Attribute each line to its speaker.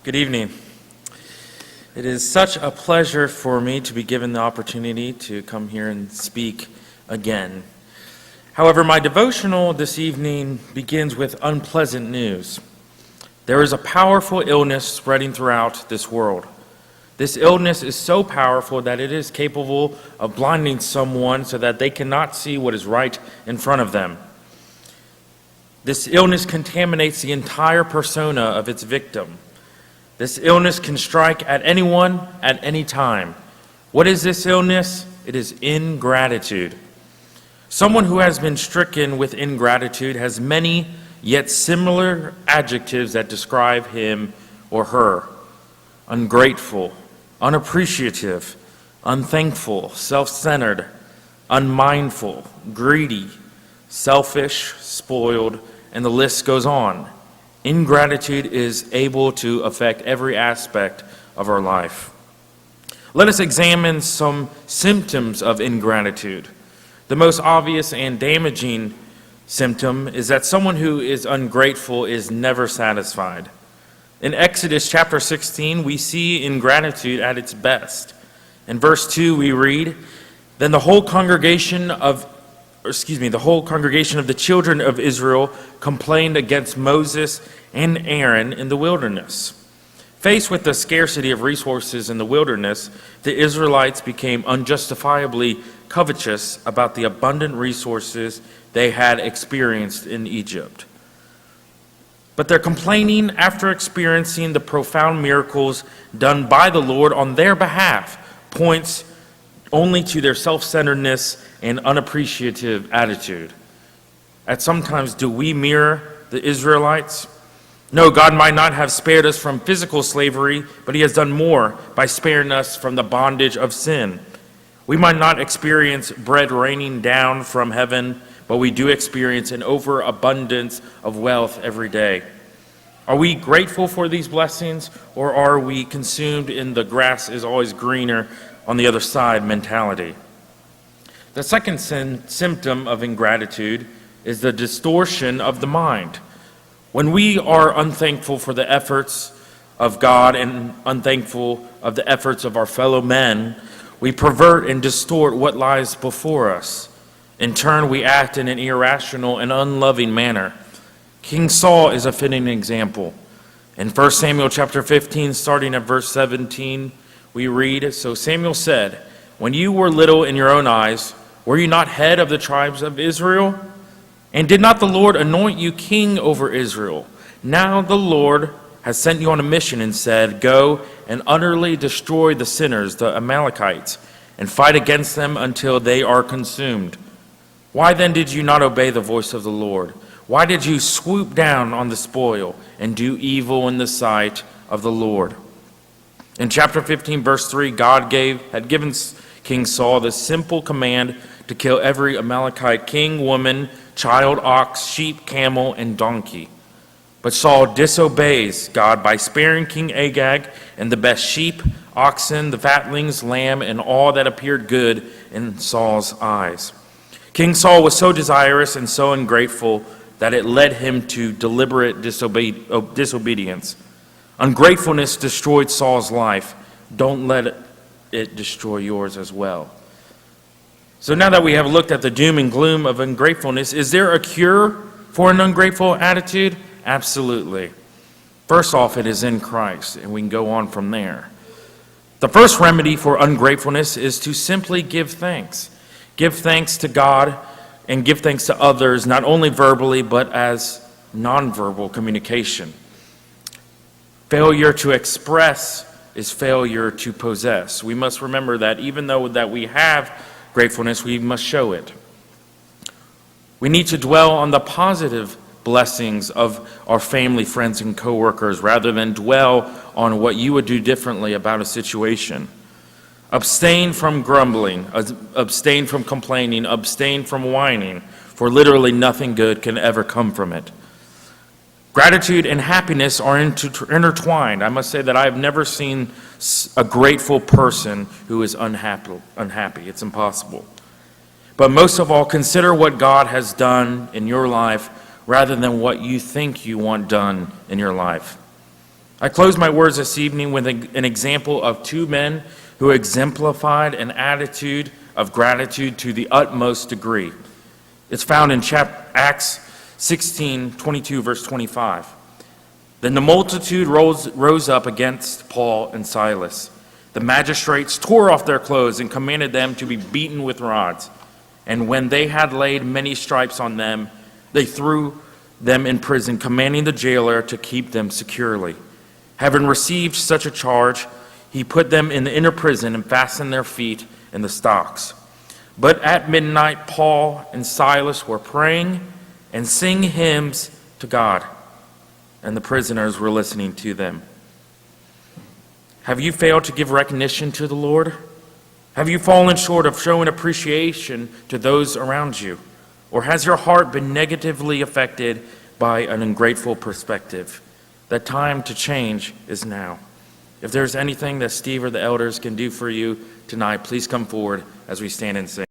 Speaker 1: Good evening. It is such a pleasure for me to be given the opportunity to come here and speak again. However, my devotional this evening begins with unpleasant news. There is a powerful illness spreading throughout this world. This illness is so powerful that it is capable of blinding someone so that they cannot see what is right in front of them. This illness contaminates the entire persona of its victim. This illness can strike at anyone at any time. What is this illness? It is ingratitude. Someone who has been stricken with ingratitude has many yet similar adjectives that describe him or her. Ungrateful, unappreciative, unthankful, self-centered, unmindful, greedy, selfish, spoiled, and the list goes on. Ingratitude is able to affect every aspect of our life. Let us examine some symptoms of ingratitude. The most obvious and damaging symptom is that someone who is ungrateful is never satisfied. In Exodus chapter 16, we see ingratitude at its best. In verse 2, we read, "Then the whole congregation of the children of Israel complained against Moses and Aaron in the wilderness." Faced with the scarcity of resources in the wilderness, the Israelites became unjustifiably covetous about the abundant resources they had experienced in Egypt. But their complaining, after experiencing the profound miracles done by the Lord on their behalf, points only to their self-centeredness and unappreciative attitude. At sometimes, do we mirror the Israelites? No, God might not have spared us from physical slavery, but he has done more by sparing us from the bondage of sin. We might not experience bread raining down from heaven, but we do experience an overabundance of wealth every day. Are we grateful for these blessings, or are we consumed in the grass is always greener on the other side mentality? The second symptom of ingratitude is the distortion of the mind. When we are unthankful for the efforts of God and unthankful of the efforts of our fellow men, we pervert and distort what lies before us. In turn, we act in an irrational and unloving manner. King Saul is a fitting example. In 1 Samuel chapter 15, starting at verse 17, we read, "So Samuel said, 'When you were little in your own eyes, were you not head of the tribes of Israel? And did not the Lord anoint you king over Israel? Now the Lord has sent you on a mission and said, Go and utterly destroy the sinners, the Amalekites, and fight against them until they are consumed. Why then did you not obey the voice of the Lord? Why did you swoop down on the spoil and do evil in the sight of the Lord?'" In chapter 15, verse 3, God had given King Saul the simple command to kill every Amalekite king, woman, child, ox, sheep, camel, and donkey. But Saul disobeys God by sparing King Agag and the best sheep, oxen, the fatlings, lamb, and all that appeared good in Saul's eyes. King Saul was so desirous and so ungrateful that it led him to deliberate disobedience. Ungratefulness destroyed Saul's life. Don't let it destroy yours as well. So now that we have looked at the doom and gloom of ungratefulness, is there a cure for an ungrateful attitude? Absolutely. First off, it is in Christ, and we can go on from there. The first remedy for ungratefulness is to simply give thanks. Give thanks to God and give thanks to others, not only verbally, but as nonverbal communication. Failure to express is failure to possess. We must remember that even though that we have gratefulness, we must show it. We need to dwell on the positive blessings of our family, friends, and coworkers rather than dwell on what you would do differently about a situation. Abstain from grumbling, abstain from complaining, abstain from whining, for literally nothing good can ever come from it. Gratitude and happiness are intertwined. I must say that I have never seen a grateful person who is unhappy. It's impossible. But most of all, consider what God has done in your life rather than what you think you want done in your life. I close my words this evening with an example of two men who exemplified an attitude of gratitude to the utmost degree. It's found in Acts 16:22, verse 25. Then the multitude rose up against Paul and Silas. The magistrates tore off their clothes and commanded them to be beaten with rods. And when they had laid many stripes on them, they threw them in prison, commanding the jailer to keep them securely. Having received such a charge, he put them in the inner prison and fastened their feet in the stocks. But at midnight, Paul and Silas were praying and singing hymns to God, and the prisoners were listening to them. Have you failed to give recognition to the Lord? Have you fallen short of showing appreciation to those around you? Or has your heart been negatively affected by an ungrateful perspective? The time to change is now. If there's anything that Steve or the elders can do for you tonight, please come forward as we stand and sing.